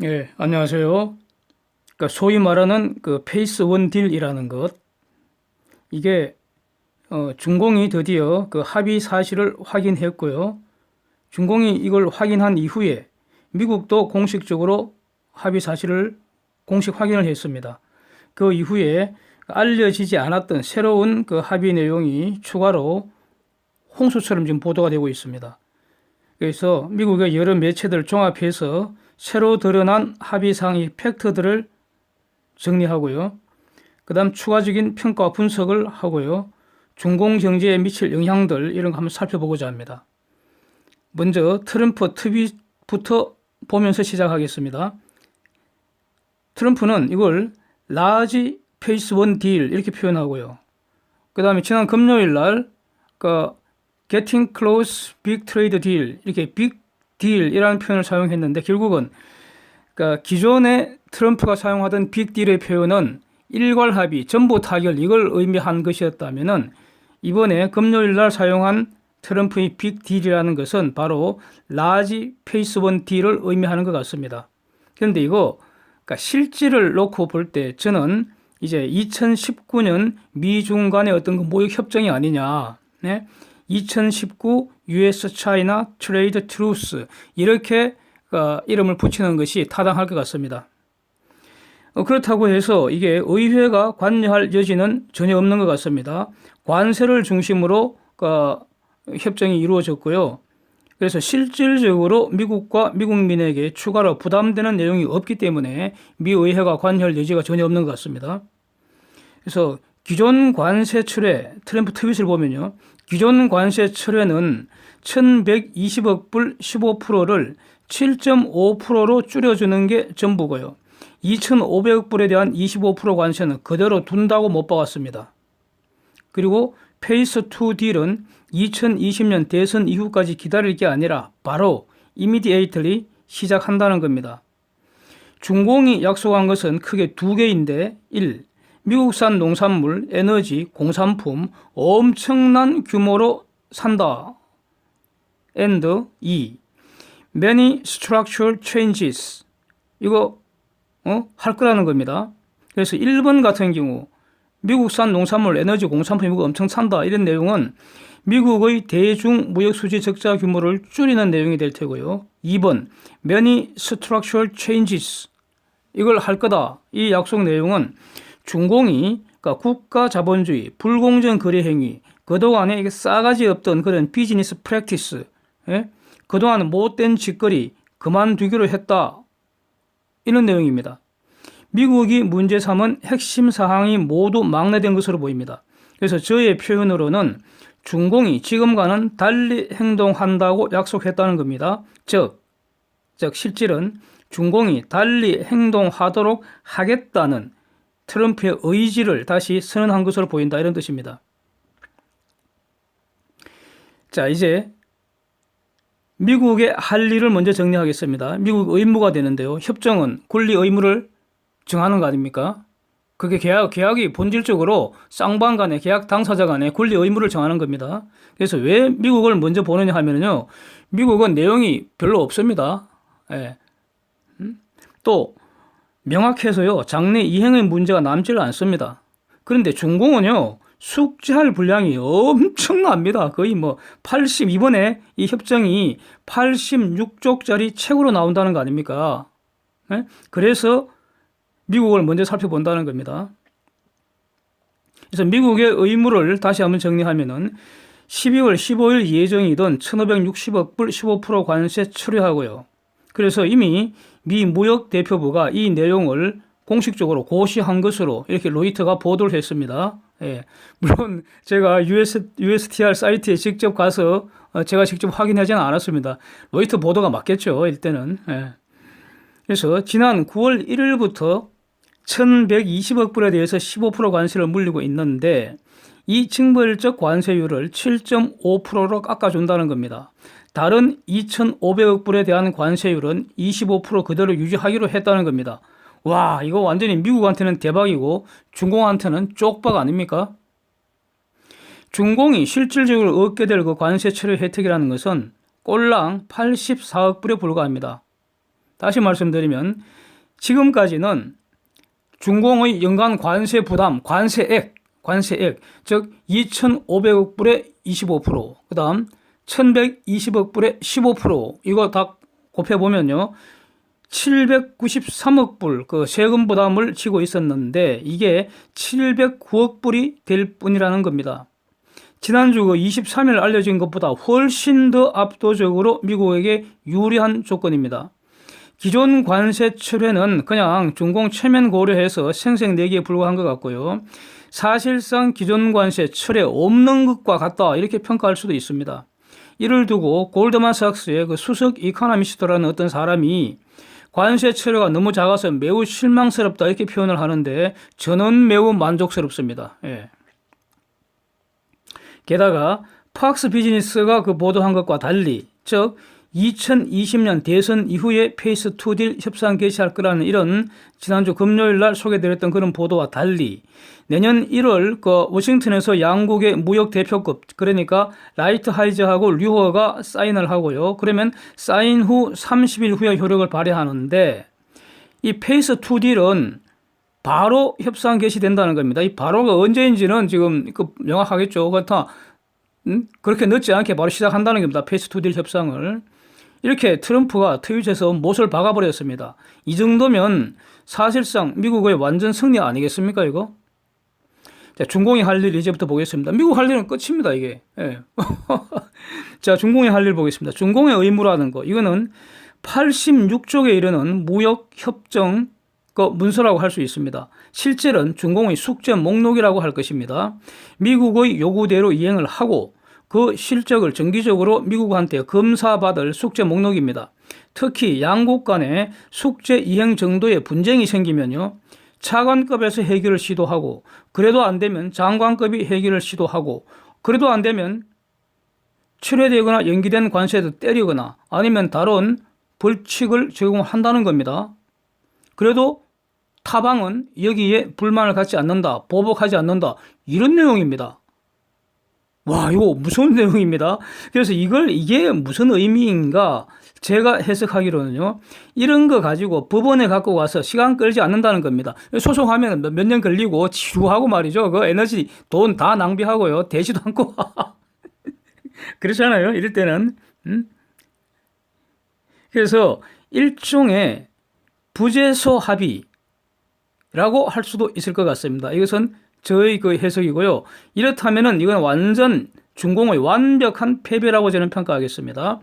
예, 안녕하세요. 그러니까 소위 말하는 그 페이스 원 딜이라는 것, 이게 중공이 드디어 그 합의 사실을 확인했고요. 중공이 이걸 확인한 이후에 미국도 공식적으로 합의 사실을 공식 확인을 했습니다. 그 이후에 알려지지 않았던 새로운 그 합의 내용이 추가로 홍수처럼 지금 보도가 되고 있습니다. 그래서 미국의 여러 매체들 종합해서 새로 드러난 합의사항의 팩트들을 정리하고요. 그 다음 추가적인 평가 분석을 하고요. 중공 경제에 미칠 영향들 이런 거 한번 살펴보고자 합니다. 먼저 트럼프 트윗부터 보면서 시작하겠습니다. 트럼프는 이걸 라지 페이스 원 딜 이렇게 표현하고요. 그 다음에 지난 금요일 날 getting close big trade deal 이렇게 big deal이라는 표현을 사용했는데 결국은 기존에 트럼프가 사용하던 빅 딜의 표현은 일괄 합의, 전부 타결 이걸 의미한 것이었다면은 이번에 금요일 날 사용한 트럼프의 빅 딜이라는 것은 바로 라지 페이스 원 딜을 의미하는 것 같습니다. 그런데 이거 실질을 놓고 볼 때 저는 이제 2019년 미중 간의 어떤 그 모역 협정이 아니냐, 네? 2019 US China Trade Truce 이렇게 이름을 붙이는 것이 타당할 것 같습니다. 그렇다고 해서 이게 의회가 관여할 여지는 전혀 없는 것 같습니다. 관세를 중심으로 협정이 이루어졌고요. 그래서 실질적으로 미국과 미국민에게 추가로 부담되는 내용이 없기 때문에 미 의회가 관여할 여지가 전혀 없는 것 같습니다. 그래서 기존 관세 철회, 트럼프 트윗을 보면요. 기존 관세 철회는 1120억 불 15%를 7.5%로 줄여주는 게 전부고요. 2,500억 불에 대한 25% 관세는 그대로 둔다고 못 박았습니다. 그리고 페이스 2 딜은 2020년 대선 이후까지 기다릴 게 아니라 바로 immediately 시작한다는 겁니다. 중공이 약속한 것은 크게 두 개인데 1. 미국산 농산물, 에너지, 공산품 엄청난 규모로 산다. and 2. Many structural changes. 이거 할 거라는 겁니다. 그래서 1번 같은 경우 미국산 농산물, 에너지, 공산품 이거 엄청 산다. 이런 내용은 미국의 대중 무역 수지 적자 규모를 줄이는 내용이 될 테고요. 2번 Many structural changes. 이걸 할 거다. 이 약속 내용은 중공이 국가 자본주의, 불공정 거래 행위, 그동안에 이게 싸가지 없던 그런 비즈니스 프랙티스, 예? 그동안 못된 짓거리 그만두기로 했다. 이런 내용입니다. 미국이 문제 삼은 핵심 사항이 모두 망라된 것으로 보입니다. 그래서 저의 표현으로는 중공이 지금과는 달리 행동한다고 약속했다는 겁니다. 즉 실질은 중공이 달리 행동하도록 하겠다는 트럼프의 의지를 다시 선언한 것으로 보인다. 이런 뜻입니다. 자, 이제 미국의 할 일을 먼저 정리하겠습니다. 미국 의무가 되는데요. 협정은 권리 의무를 정하는 거 아닙니까? 그게 계약이 본질적으로 쌍방 간에 계약 당사자 간에 권리 의무를 정하는 겁니다. 그래서 왜 미국을 먼저 보느냐 하면요. 미국은 내용이 별로 없습니다. 예. 또 명확해서요. 장래 이행의 문제가 남지를 않습니다. 그런데 중공은요. 숙지할 분량이 엄청납니다. 거의 이번에 이 협정이 86쪽짜리 책으로 나온다는 거 아닙니까? 네? 그래서 미국을 먼저 살펴본다는 겁니다. 그래서 미국의 의무를 다시 한번 정리하면은 12월 15일 예정이던 1,560억 불 15% 관세 처리하고요. 그래서 이미 미 무역 대표부가 이 내용을 공식적으로 고시한 것으로 이렇게 로이터가 보도를 했습니다. 예. 물론 제가 USTR 사이트에 직접 가서 제가 직접 확인하지는 않았습니다. 로이터 보도가 맞겠죠, 이때는. 예. 그래서 지난 9월 1일부터 1,120억 불에 대해서 15% 관세를 물리고 있는데 이 징벌적 관세율을 7.5%로 깎아준다는 겁니다. 다른 2,500억 불에 대한 관세율은 25% 그대로 유지하기로 했다는 겁니다. 와, 이거 완전히 미국한테는 대박이고 중공한테는 쪽박 아닙니까? 중공이 실질적으로 얻게 될 그 관세 처리 혜택이라는 것은 꼴랑 84억 불에 불과합니다. 다시 말씀드리면 지금까지는 중공의 연간 관세 부담, 관세액, 즉 2,500억 불의 25%, 그 다음 1,120억 불의 15%, 이거 다 곱해보면요. 793억 불 그 세금 부담을 지고 있었는데 이게 709억 불이 될 뿐이라는 겁니다. 지난주 그 23일 알려진 것보다 훨씬 더 압도적으로 미국에게 유리한 조건입니다. 기존 관세 철회는 그냥 중공 체면 고려해서 생색내기에 불과한 것 같고요. 사실상 기존 관세 철회 없는 것과 같다 이렇게 평가할 수도 있습니다. 이를 두고 골드만삭스의 그 수석 이코노미스트라는 어떤 사람이 관세 철회가 너무 작아서 매우 실망스럽다 이렇게 표현을 하는데 저는 매우 만족스럽습니다. 예. 게다가 팍스 비즈니스가 그 보도한 것과 달리 즉 2020년 대선 이후에 페이스 2딜 협상 개시할 거라는 이런 지난주 금요일 날 소개드렸던 그런 보도와 달리 내년 1월 그 워싱턴에서 양국의 무역 대표급 그러니까 라이트 하이즈하고 류허가 사인을 하고요. 그러면 사인 후 30일 후에 효력을 발휘하는데 이 페이스 2딜은 바로 협상 개시된다는 겁니다. 이 바로가 언제인지는 지금 그 명확하겠죠. 그렇다 그렇게 늦지 않게 바로 시작한다는 겁니다. 페이스 2딜 협상을. 이렇게 트럼프가 트윗에서 못을 박아버렸습니다. 이 정도면 사실상 미국의 완전 승리 아니겠습니까 이거? 자, 중공이 할 일 이제부터 보겠습니다. 미국 할 일은 끝입니다 이게. 예. 자, 중공이 할 일 보겠습니다. 중공의 의무라는 거 이거는 86쪽에 이르는 무역 협정 그 문서라고 할 수 있습니다. 실제는 중공의 숙제 목록이라고 할 것입니다. 미국의 요구대로 이행을 하고 그 실적을 정기적으로 미국한테 검사받을 숙제 목록입니다. 특히 양국 간에 숙제 이행 정도의 분쟁이 생기면요. 차관급에서 해결을 시도하고 그래도 안 되면 장관급이 해결을 시도하고 그래도 안 되면 철회되거나 연기된 관세도 때리거나 아니면 다른 벌칙을 제공한다는 겁니다. 그래도 타방은 여기에 불만을 갖지 않는다, 보복하지 않는다 이런 내용입니다. 와, 이거 무서운 내용입니다. 그래서 이게 무슨 의미인가 제가 해석하기로는요. 이런 거 가지고 법원에 갖고 와서 시간 끌지 않는다는 겁니다. 소송하면 몇 년 걸리고 지루하고 말이죠. 그 에너지 돈 다 낭비하고요. 되지도 않고. 그렇잖아요. 이럴 때는. 그래서 일종의 부재소 합의라고 할 수도 있을 것 같습니다. 이것은 저의 그 해석이고요. 이렇다면은 이건 완전 중공의 완벽한 패배라고 저는 평가하겠습니다.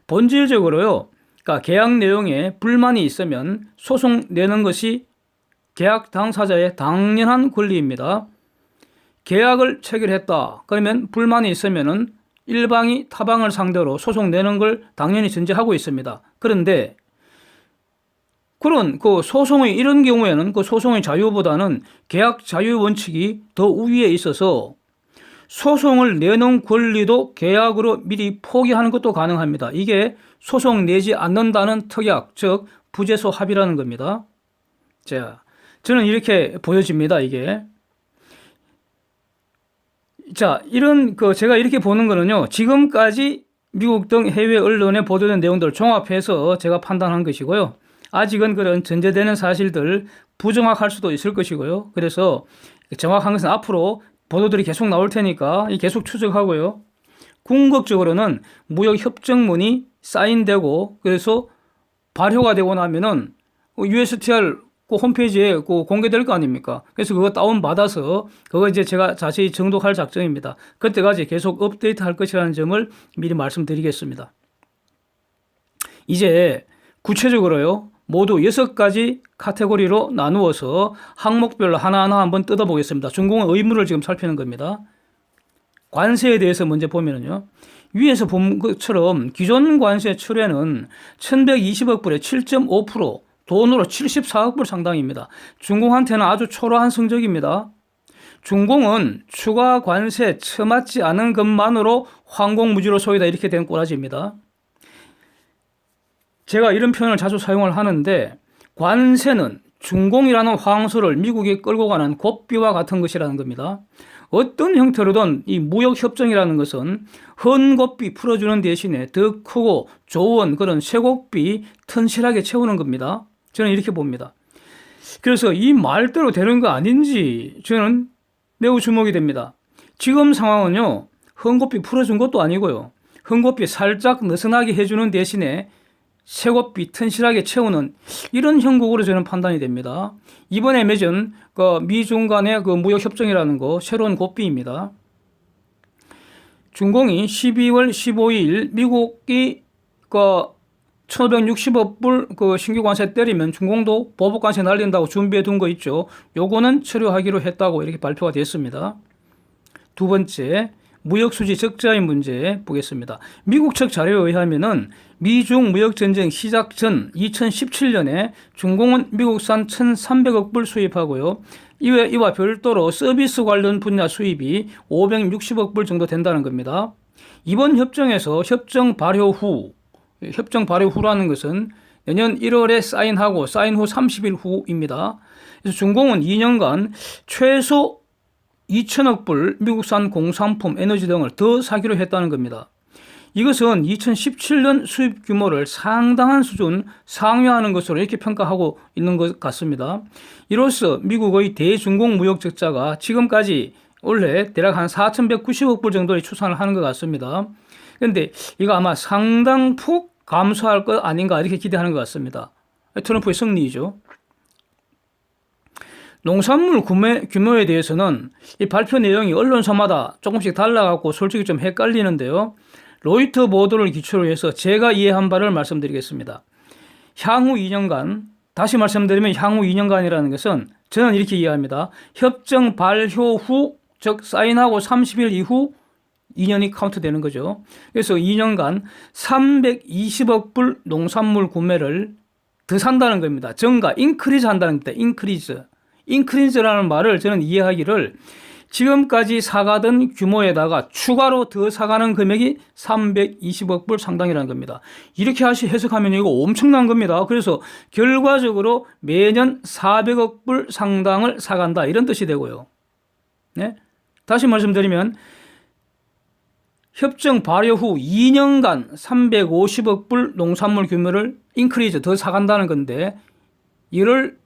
본질적으로요. 그러니까 계약 내용에 불만이 있으면 소송 내는 것이 계약 당사자의 당연한 권리입니다. 계약을 체결했다. 그러면 불만이 있으면은 일방이 타방을 상대로 소송 내는 걸 당연히 전제하고 있습니다. 그런데 그런 그 소송의 이런 경우에는 그 소송의 자유보다는 계약 자유 원칙이 더 우위에 있어서 소송을 내는 권리도 계약으로 미리 포기하는 것도 가능합니다. 이게 소송 내지 않는다는 특약, 즉 부재소 합의라는 겁니다. 자, 저는 이렇게 보여집니다. 이게. 자, 이런 제가 이렇게 보는 거는요. 지금까지 미국 등 해외 언론에 보도된 내용들을 종합해서 제가 판단한 것이고요. 아직은 그런 전제되는 사실들 부정확할 수도 있을 것이고요. 그래서 정확한 것은 앞으로 보도들이 계속 나올 테니까 계속 추적하고요. 궁극적으로는 무역협정문이 사인되고 그래서 발효가 되고 나면은 USTR 그 홈페이지에 그 공개될 거 아닙니까? 그래서 그거 다운받아서 그거 이제 제가 자세히 정독할 작정입니다. 그때까지 계속 업데이트 할 것이라는 점을 미리 말씀드리겠습니다. 이제 구체적으로요. 모두 6가지 카테고리로 나누어서 항목별로 하나하나 한번 뜯어보겠습니다. 중공의 의무를 지금 살피는 겁니다. 관세에 대해서 먼저 보면은요. 위에서 본 것처럼 기존 관세 철회는 1,120억 불에 7.5%, 돈으로 74억 불 상당입니다. 중공한테는 아주 초라한 성적입니다. 중공은 추가 관세 처맞지 않은 것만으로 황공무지로 소이다 이렇게 된 꼬라지입니다. 제가 이런 표현을 자주 사용을 하는데 관세는 중공이라는 황소를 미국에 끌고 가는 고삐와 같은 것이라는 겁니다. 어떤 형태로든 이 무역협정이라는 것은 헌곱비 풀어주는 대신에 더 크고 좋은 그런 쇠곱비 튼실하게 채우는 겁니다. 저는 이렇게 봅니다. 그래서 이 말대로 되는 거 아닌지 저는 매우 주목이 됩니다. 지금 상황은요, 헌곱비 풀어준 것도 아니고요, 헌곱비 살짝 느슨하게 해주는 대신에 쇠곱비 튼실하게 채우는 이런 형국으로 저는 판단이 됩니다. 이번에 맺은 그 미중 간의 그 무역협정이라는 거 새로운 고비입니다. 중공이 12월 15일 미국이 그 1,560억 불 그 신규 관세 때리면 중공도 보복 관세 날린다고 준비해 둔 거 있죠. 요거는 처리하기로 했다고 이렇게 발표가 됐습니다. 두 번째, 무역수지 적자의 문제 보겠습니다. 미국 측 자료에 의하면은 미중 무역전쟁 시작 전 2017년에 중공은 미국산 1,300억 불 수입하고요. 이와 별도로 서비스 관련 분야 수입이 560억 불 정도 된다는 겁니다. 이번 협정에서 협정 발효 후라는 것은 내년 1월에 사인하고 사인 후 30일 후입니다. 그래서 중공은 2년간 최소 2천억 불 미국산 공산품, 에너지 등을 더 사기로 했다는 겁니다. 이것은 2017년 수입 규모를 상당한 수준 상회하는 것으로 이렇게 평가하고 있는 것 같습니다. 이로써 미국의 대중공 무역 적자가 지금까지 원래 대략 한 4,190억 불 정도의 추산을 하는 것 같습니다. 그런데 이거 아마 상당폭 감소할 것 아닌가 이렇게 기대하는 것 같습니다. 트럼프의 승리이죠. 농산물 구매 규모에 대해서는 이 발표 내용이 언론사마다 조금씩 달라갖고 솔직히 좀 헷갈리는데요. 로이터 보도를 기초로 해서 제가 이해한 바를 말씀드리겠습니다. 향후 2년간, 다시 말씀드리면 향후 2년간이라는 것은 저는 이렇게 이해합니다. 협정 발효 후, 즉 사인하고 30일 이후 2년이 카운트되는 거죠. 그래서 2년간 320억 불 농산물 구매를 더 산다는 겁니다. 증가, 인크리즈 한다는 겁니다. 인크리즈라는 말을 저는 이해하기를 지금까지 사가던 규모에다가 추가로 더 사가는 금액이 320억 불 상당이라는 겁니다. 이렇게 해석하면 이거 엄청난 겁니다. 그래서 결과적으로 매년 400억 불 상당을 사간다 이런 뜻이 되고요. 네? 다시 말씀드리면 협정 발효 후 2년간 350억 불 농산물 규모를 인크리즈 더 사간다는 건데 이를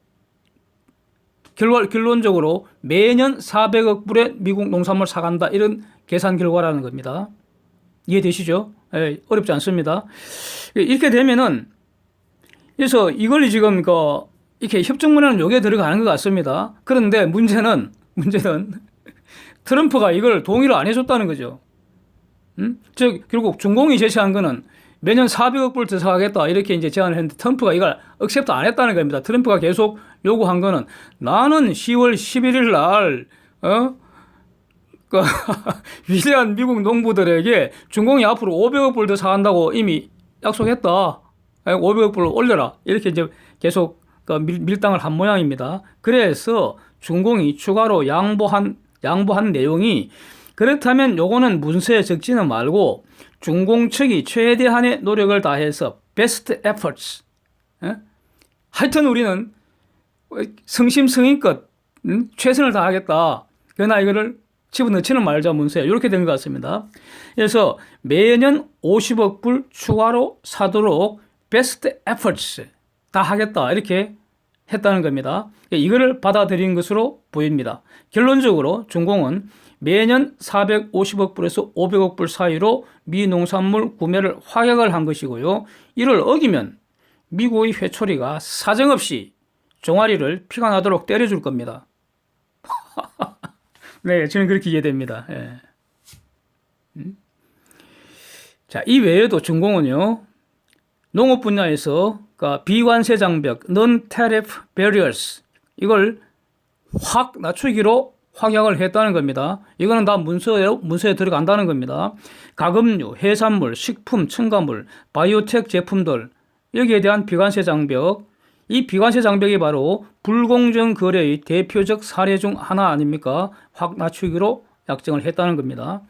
결론적으로 매년 400억 불의 미국 농산물 사간다 이런 계산 결과라는 겁니다. 이해되시죠? 어렵지 않습니다. 이렇게 되면은 그래서 이걸 지금 이렇게 협정문에는 요게 들어가는 것 같습니다. 그런데 문제는 트럼프가 이걸 동의를 안 해줬다는 거죠. 즉 결국 중공이 제시한 거는 매년 400억 불 더 사가겠다 이렇게 이제 제안을 했는데 트럼프가 이걸 억셉트 안 했다는 겁니다. 트럼프가 계속 요구한 거는 나는 10월 11일 날 위대한 미국 농부들에게 중공이 앞으로 500억 불 더 사간다고 이미 약속했다. 500억 불 올려라. 이렇게 이제 계속 밀당을 한 모양입니다. 그래서 중공이 추가로 양보한 내용이 그렇다면 요거는 문서에 적지는 말고 중공 측이 최대한의 노력을 다해서 best efforts 하여튼 우리는 성심성의껏 최선을 다하겠다. 그러나 이거를 집어넣지는 말자 문서에 이렇게 된 것 같습니다. 그래서 매년 50억 불 추가로 사도록 best efforts 다 하겠다 이렇게 했다는 겁니다. 이거를 받아들인 것으로 보입니다. 결론적으로 중공은 매년 450억 불에서 500억 불 사이로 미 농산물 구매를 확약을 한 것이고요. 이를 어기면 미국의 회초리가 사정없이 종아리를 피가 나도록 때려줄 겁니다. 네, 저는 그렇게 이해됩니다. 예. 자, 이 외에도 중공은요, 농업 분야에서 비관세 장벽, non-tariff barriers, 이걸 확 낮추기로 확약을 했다는 겁니다. 이거는 다 문서에 들어간다는 겁니다. 가금류, 해산물, 식품, 첨가물, 바이오텍 제품들, 여기에 대한 비관세 장벽, 이 비관세 장벽이 바로 불공정 거래의 대표적 사례 중 하나 아닙니까? 확 낮추기로 약정을 했다는 겁니다.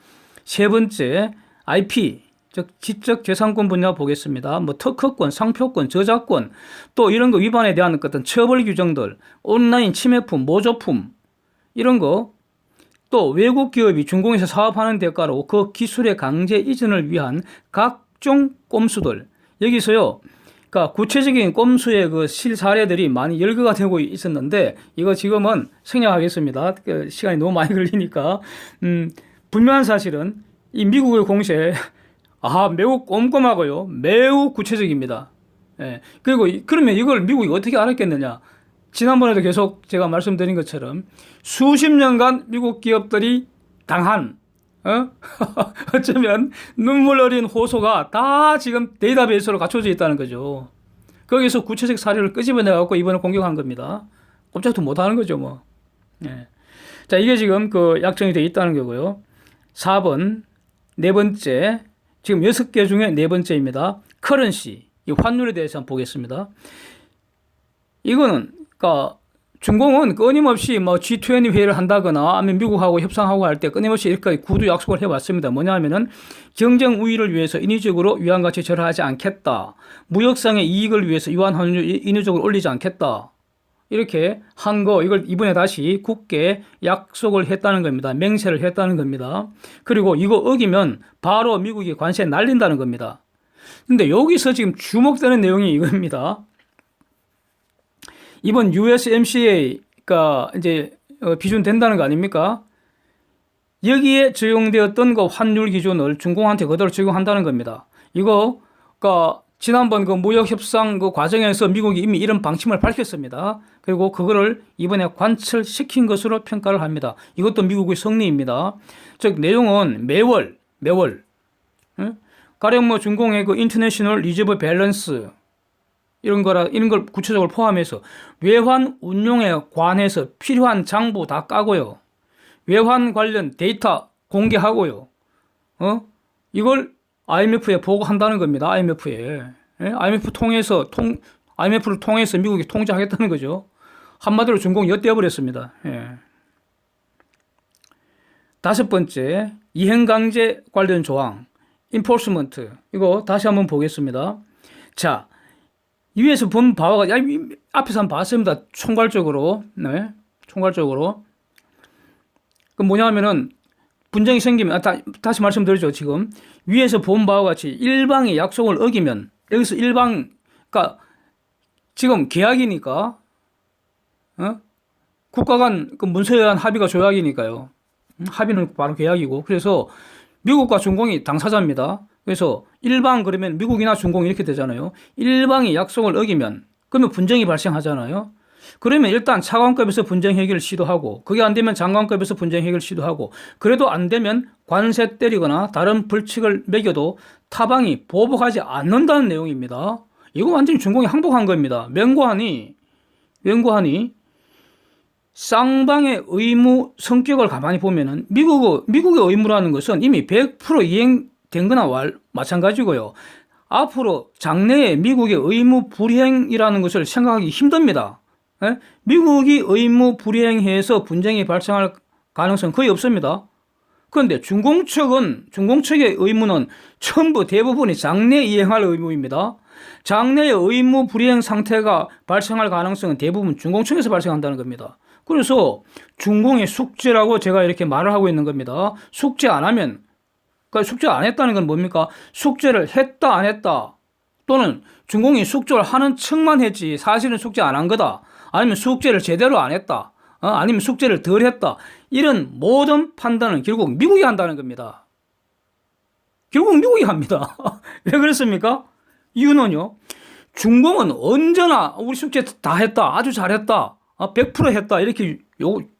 세 번째, IP, 즉 지적재산권 분야 보겠습니다. 특허권, 상표권, 저작권, 또 이런 거 위반에 대한 어떤 처벌 규정들, 온라인 침해품, 모조품, 이런 거 또 외국 기업이 중공에서 사업하는 대가로 그 기술의 강제 이전을 위한 각종 꼼수들. 여기서요, 그러니까 구체적인 꼼수의 그 실사례들이 많이 열거가 되고 있었는데, 이거 지금은 생략하겠습니다. 시간이 너무 많이 걸리니까. 분명한 사실은 이 미국의 공세, 매우 꼼꼼하고요, 매우 구체적입니다. 예. 그리고 그러면 이걸 미국이 어떻게 알았겠느냐? 지난번에도 계속 제가 말씀드린 것처럼 수십 년간 미국 기업들이 당한 어쩌면 눈물 어린 호소가 다 지금 데이터베이스로 갖춰져 있다는 거죠. 거기서 구체적 사례를 끄집어내 갖고 이번에 공격한 겁니다. 꼼짝도 못 하는 거죠, 뭐. 예. 자, 이게 지금 그 약정이 되어 있다는 거고요. 4번, 네 번째, 지금 6개 중에 네 번째입니다. 커런시, 이 환율에 대해서 한번 보겠습니다. 이거는 그러니까 중공은 끊임없이 뭐 G20 회의를 한다거나 아니면 미국하고 협상하고 할 때 끊임없이 이렇게 구두 약속을 해왔습니다. 뭐냐 하면은 경쟁 우위를 위해서 인위적으로 위안가치 절하하지 않겠다. 무역상의 이익을 위해서 유한 환율 인위적으로 올리지 않겠다. 이렇게 한 거, 이걸 이번에 다시 굳게 약속을 했다는 겁니다. 맹세를 했다는 겁니다. 그리고 이거 어기면 바로 미국이 관세 날린다는 겁니다. 근데 여기서 지금 주목되는 내용이 이겁니다. 이번 USMCA가 이제 비준된다는 거 아닙니까? 여기에 적용되었던 그 환율 기준을 중공한테 그대로 적용한다는 겁니다. 이거, 그러니까 지난번 그 무역 협상 그 과정에서 미국이 이미 이런 방침을 밝혔습니다. 그리고 그거를 이번에 관철시킨 것으로 평가를 합니다. 이것도 미국의 승리입니다. 즉 내용은 매월 가령 뭐 중공의 그 인터내셔널 리저브 밸런스 이런 걸 구체적으로 포함해서 외환 운용에 관해서 필요한 장부 다 까고요. 외환 관련 데이터 공개하고요. 이걸 IMF에 보고한다는 겁니다. IMF에. IMF를 통해서 미국이 통제하겠다는 거죠. 한마디로 중공 엿대어버렸습니다. 예. 다섯 번째, 이행강제 관련 조항, enforcement. 이거 다시 한번 보겠습니다. 자, 위에서 본 바와 앞에서 한번 봤습니다. 총괄적으로. 네. 총괄적으로. 그 뭐냐 하면은 분쟁이 생기면, 다시 말씀드리죠. 지금. 위에서 본 바와 같이 일방이 약속을 어기면, 여기서 그러니까 지금 계약이니까, 국가 간 그 문서에 의한 합의가 조약이니까요. 합의는 바로 계약이고. 그래서 미국과 중공이 당사자입니다. 그래서 일방 그러면 미국이나 중공 이렇게 되잖아요. 일방이 약속을 어기면 그러면 분쟁이 발생하잖아요. 그러면 일단 차관급에서 분쟁 해결을 시도하고 그게 안 되면 장관급에서 분쟁 해결을 시도하고 그래도 안 되면 관세 때리거나 다른 벌칙을 매겨도 타방이 보복하지 않는다는 내용입니다. 이거 완전히 중공이 항복한 겁니다. 맹고하니 쌍방의 의무 성격을 가만히 보면은 미국의 의무라는 것은 이미 100% 이행된 거나 마찬가지고요. 앞으로 장래에 미국의 의무 불이행이라는 것을 생각하기 힘듭니다. 예? 미국이 의무 불이행해서 분쟁이 발생할 가능성은 거의 없습니다. 그런데 중공 측의 의무는 전부 대부분이 장래 이행할 의무입니다. 장래의 의무 불이행 상태가 발생할 가능성은 대부분 중공 측에서 발생한다는 겁니다. 그래서 중공의 숙제라고 제가 이렇게 말을 하고 있는 겁니다. 숙제 안 하면, 그러니까 숙제 안 했다는 건 뭡니까? 숙제를 했다 안 했다 또는 중공이 숙제를 하는 척만 했지 사실은 숙제 안 한 거다. 아니면 숙제를 제대로 안 했다. 아니면 숙제를 덜 했다. 이런 모든 판단은 결국 미국이 한다는 겁니다. 결국 미국이 합니다. 왜 그렇습니까? 이유는요. 중공은 언제나 우리 숙제 다 했다. 아주 잘했다. 100% 했다. 이렇게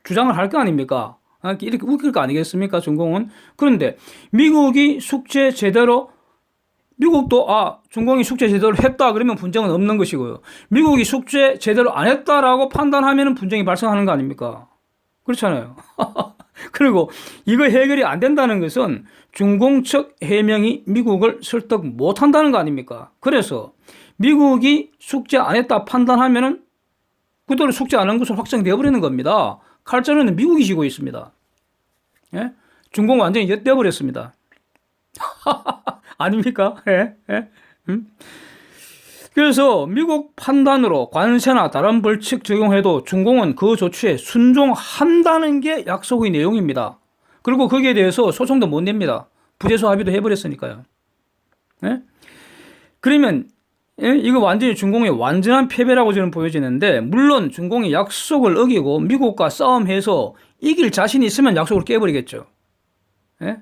주장을 할 거 아닙니까? 이렇게 웃길 거 아니겠습니까? 중공은. 그런데 미국이 숙제 제대로 미국도 중공이 숙제 제대로 했다 그러면 분쟁은 없는 것이고요. 미국이 숙제 제대로 안 했다라고 판단하면 분쟁이 발생하는 거 아닙니까? 그렇잖아요. 그리고 이거 해결이 안 된다는 것은 중공 측 해명이 미국을 설득 못 한다는 거 아닙니까? 그래서 미국이 숙제 안 했다 판단하면은 그대로 숙제 안 한 것으로 확정되어 버리는 겁니다. 칼자루는 미국이 쥐고 있습니다. 예? 중공 완전히 엿되어 버렸습니다. 아닙니까? 예? 예? 그래서 미국 판단으로 관세나 다른 벌칙 적용해도 중공은 그 조치에 순종한다는 게 약속의 내용입니다. 그리고 거기에 대해서 소송도 못 냅니다. 부재소 합의도 해버렸으니까요. 예? 그러면 예? 이거 완전히 중공의 완전한 패배라고 저는 보여지는데, 물론 중공이 약속을 어기고 미국과 싸움해서 이길 자신이 있으면 약속을 깨버리겠죠. 예?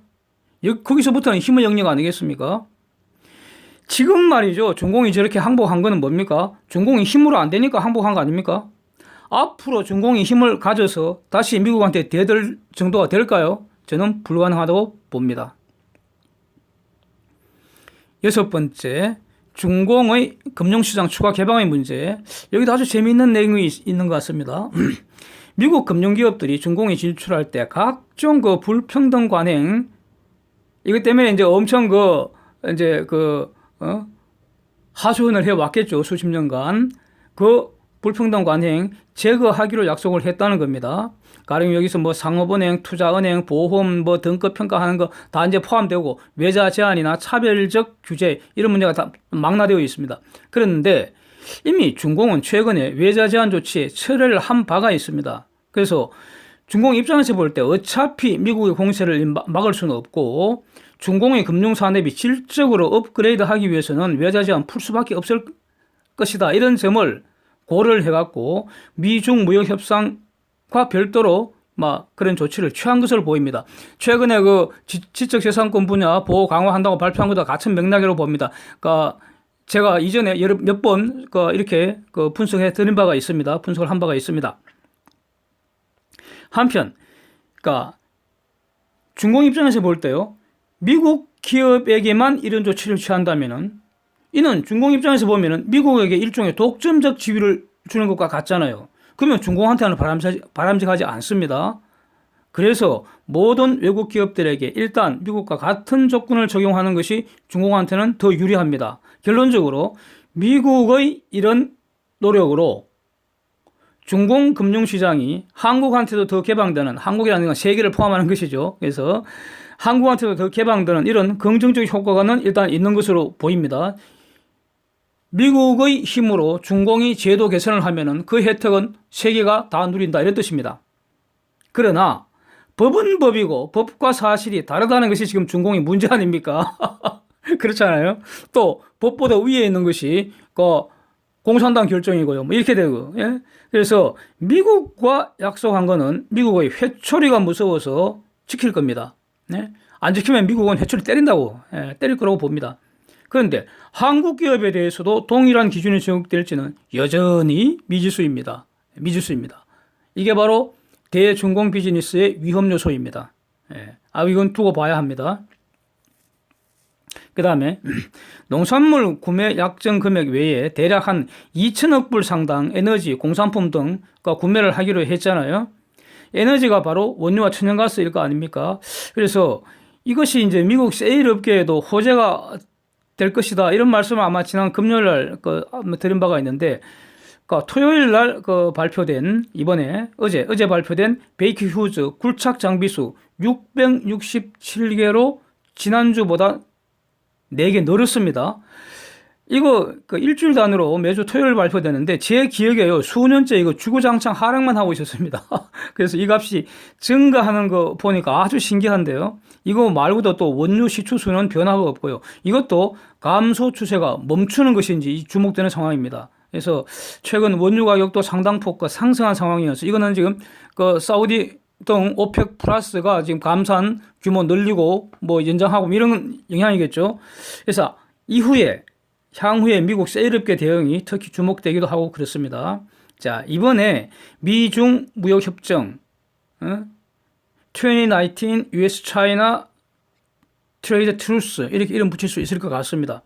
거기서부터는 힘의 영역 아니겠습니까? 지금 말이죠. 중공이 저렇게 항복한 거는 뭡니까? 중공이 힘으로 안 되니까 항복한 거 아닙니까? 앞으로 중공이 힘을 가져서 다시 미국한테 대들 정도가 될까요? 저는 불가능하다고 봅니다. 여섯 번째, 중공의 금융시장 추가 개방의 문제. 여기도 아주 재미있는 내용이 있는 것 같습니다. 미국 금융기업들이 중공에 진출할 때 각종 그 불평등 관행, 이것 때문에 이제 엄청 하소연을 해왔겠죠. 수십 년간. 그 불평등 관행 제거하기로 약속을 했다는 겁니다. 가령 여기서 뭐 상업은행, 투자은행, 보험, 뭐 등급 평가하는 거 다 이제 포함되고, 외자 제한이나 차별적 규제 이런 문제가 다 망라되어 있습니다. 그런데 이미 중공은 최근에 외자 제한 조치에 철회를 한 바가 있습니다. 그래서 중공 입장에서 볼 때 어차피 미국의 공세를 막을 수는 없고, 중공의 금융 산업이 질적으로 업그레이드하기 위해서는 외자 제한 풀 수밖에 없을 것이다. 이런 점을 고려를 해갖고 미중 무역 협상과 별도로 그런 조치를 취한 것으로 보입니다. 최근에 그 지적재산권 분야 보호 강화한다고 발표한 것과 같은 맥락으로 봅니다. 그러니까 제가 이전에 몇 번 이렇게 분석해 드린 바가 있습니다. 분석을 한 바가 있습니다. 한편, 그러니까 중공 입장에서 볼 때요, 미국 기업에게만 이런 조치를 취한다면은, 이는 중공 입장에서 보면은 미국에게 일종의 독점적 지위를 주는 것과 같잖아요. 그러면 중공한테는 바람직하지 않습니다. 그래서 모든 외국 기업들에게 일단 미국과 같은 조건을 적용하는 것이 중공한테는 더 유리합니다. 결론적으로 미국의 이런 노력으로 중공 금융시장이 한국한테도 더 개방되는, 한국이라는 건 세계를 포함하는 것이죠. 그래서 한국한테도 더 개방되는 이런 긍정적 효과는 일단 있는 것으로 보입니다. 미국의 힘으로 중공이 제도 개선을 하면은 그 혜택은 세계가 다 누린다, 이런 뜻입니다. 그러나 법은 법이고 법과 사실이 다르다는 것이 지금 중공의 문제 아닙니까? 그렇잖아요. 또 법보다 위에 있는 것이 공산당 결정이고요. 뭐 이렇게 되고. 예? 그래서 미국과 약속한 거는 미국의 회초리가 무서워서 지킬 겁니다. 네? 안 지키면 미국은 회초리 때린다고, 때릴 거라고 봅니다. 그런데 한국 기업에 대해서도 동일한 기준이 적용될지는 여전히 미지수입니다. 미지수입니다. 이게 바로 대중공 비즈니스의 위험 요소입니다. 이건 두고 봐야 합니다. 그 다음에 농산물 구매 약정 금액 외에 대략 한 2천억 불 상당 에너지, 공산품 등 구매를 하기로 했잖아요. 에너지가 바로 원유와 천연가스일 거 아닙니까? 그래서 이것이 이제 미국 세일 업계에도 호재가 될 것이다, 이런 말씀을 아마 지난 금요일 날 드린 바가 있는데, 토요일 날 발표된, 어제 발표된 베이크 휴즈 굴착 장비수 667개로 지난주보다 4개 늘었습니다. 이거 일주일 단위로 매주 토요일 발표되는데, 제 기억에요, 수년째 이거 주구장창 하락만 하고 있었습니다. 그래서 이 값이 증가하는 거 보니까 아주 신기한데요. 이거 말고도 또 원유 시추수는 변화가 없고요. 이것도 감소 추세가 멈추는 것인지 주목되는 상황입니다. 그래서 최근 원유 가격도 상당폭 상승한 상황이어서, 이거는 지금 사우디 등 오펙 플러스가 지금 감산 규모 늘리고 연장하고 이런 영향이겠죠. 그래서 향후에 미국 세일업계 대응이 특히 주목되기도 하고 그렇습니다. 자, 이번에 미중 무역협정 2019 US-China Trade Truce, 이렇게 이름 붙일 수 있을 것 같습니다.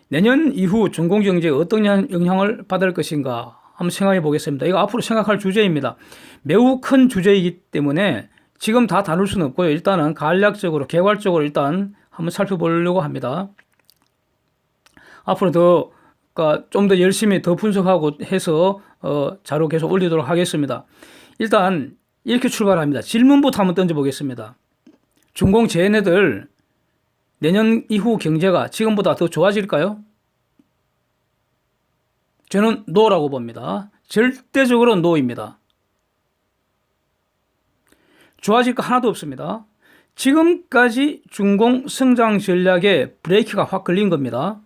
내년 이후 중공 경제에 어떤 영향을 받을 것인가 한번 생각해 보겠습니다. 이거 앞으로 생각할 주제입니다. 매우 큰 주제이기 때문에 지금 다 다룰 수는 없고요. 일단은 간략적으로, 개괄적으로 일단 한번 살펴보려고 합니다. 앞으로 좀 더 열심히 더 분석하고 해서 자료 계속 올리도록 하겠습니다. 일단 이렇게 출발합니다. 질문부터 한번 던져보겠습니다. 중공 쟤네들 내년 이후 경제가 지금보다 더 좋아질까요? 저는 노라고 봅니다. 절대적으로 노입니다. 좋아질 거 하나도 없습니다. 지금까지 중공 성장 전략에 브레이크가 확 걸린 겁니다.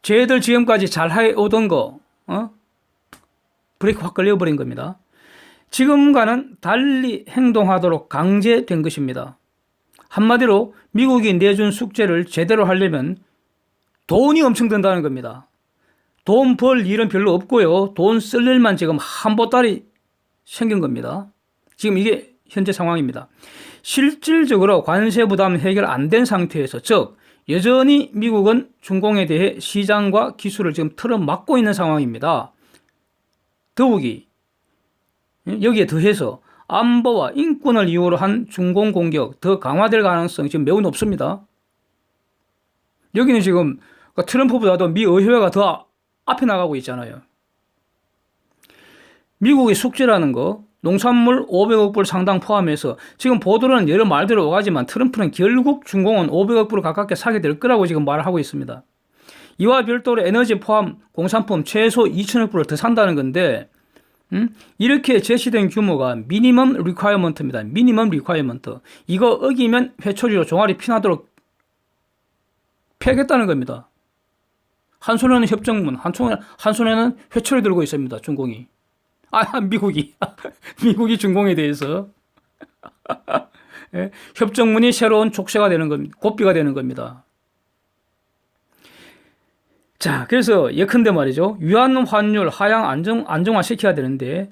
쟤들 지금까지 잘 해오던 거 브레이크 확 걸려버린 겁니다. 지금과는 달리 행동하도록 강제된 것입니다. 한마디로 미국이 내준 숙제를 제대로 하려면 돈이 엄청 든다는 겁니다. 돈 벌 일은 별로 없고요. 돈 쓸 일만 지금 한 보따리 생긴 겁니다. 지금 이게 현재 상황입니다. 실질적으로 관세 부담 해결 안 된 상태에서, 즉 여전히 미국은 중공에 대해 시장과 기술을 지금 틀어막고 있는 상황입니다. 더욱이 여기에 더해서 안보와 인권을 이유로 한 중공 공격 더 강화될 가능성이 지금 매우 높습니다. 여기는 지금 트럼프보다도 미 의회가 더 앞에 나가고 있잖아요. 미국의 숙제라는 거 농산물 500억 불 상당 포함해서 지금 보도로는 여러 말들이 오가지만 트럼프는 결국 중공은 500억 불 가깝게 사게 될 거라고 지금 말을 하고 있습니다. 이와 별도로 에너지 포함 공산품 최소 2천억 불을 더 산다는 건데 이렇게 제시된 규모가 미니멈 리ኳ이어먼트입니다. 미니멈 리ኳ이어먼트. 이거 어기면 회초리로 종아리 피나도록 패겠다는 겁니다. 한 손에는 협정문, 한 손에는 회초리 들고 있습니다. 중공이. 미국이. 미국이 중공에 대해서. 예, 협정문이 새로운 족쇄가 되는 겁니다. 고삐가 되는 겁니다. 자, 그래서 예컨대 말이죠. 유한 환율 하향 안정화시켜야 되는데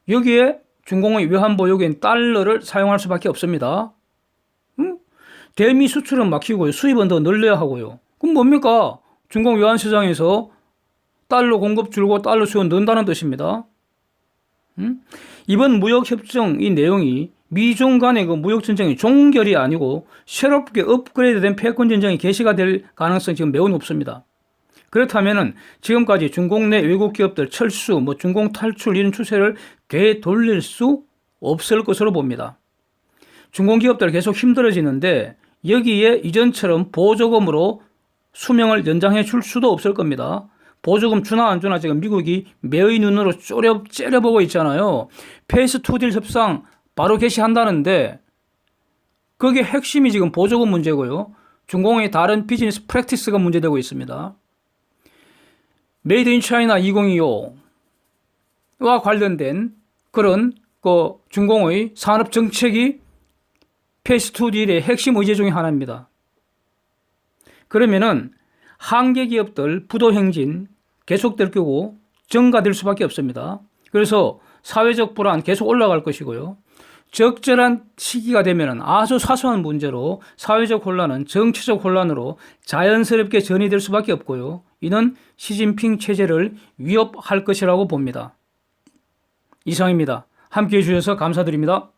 여기에 중공의 외환보유고인 달러를 사용할 수밖에 없습니다. 대미 수출은 막히고요. 수입은 더 늘려야 하고요. 그럼 뭡니까? 중공 외환시장에서 달러 공급 줄고 달러 수요 는다는 뜻입니다. 이번 무역협정 이 내용이 미중 간의 그 무역전쟁이 종결이 아니고 새롭게 업그레이드된 패권전쟁이 개시가 될 가능성이 지금 매우 높습니다. 그렇다면은 지금까지 중공 내 외국 기업들 철수, 중공 탈출 이런 추세를 되돌릴 수 없을 것으로 봅니다. 중공 기업들 계속 힘들어지는데 여기에 이전처럼 보조금으로 수명을 연장해 줄 수도 없을 겁니다. 보조금 주나 안 주나 지금 미국이 매의 눈으로 째려보고 있잖아요. 페이스 2딜 협상 바로 개시한다는데 그게 핵심이 지금 보조금 문제고요. 중공의 다른 비즈니스 프랙티스가 문제되고 있습니다. 메이드 인 차이나 2025와 관련된 그런 중공의 산업 정책이 페이스 2 딜의 핵심 의제 중에 하나입니다. 그러면은 한계 기업들 부도 행진 계속될 거고 증가될 수밖에 없습니다. 그래서 사회적 불안 계속 올라갈 것이고요. 적절한 시기가 되면 아주 사소한 문제로 사회적 혼란은 정치적 혼란으로 자연스럽게 전이될 수밖에 없고요. 이는 시진핑 체제를 위협할 것이라고 봅니다. 이상입니다. 함께해 주셔서 감사드립니다.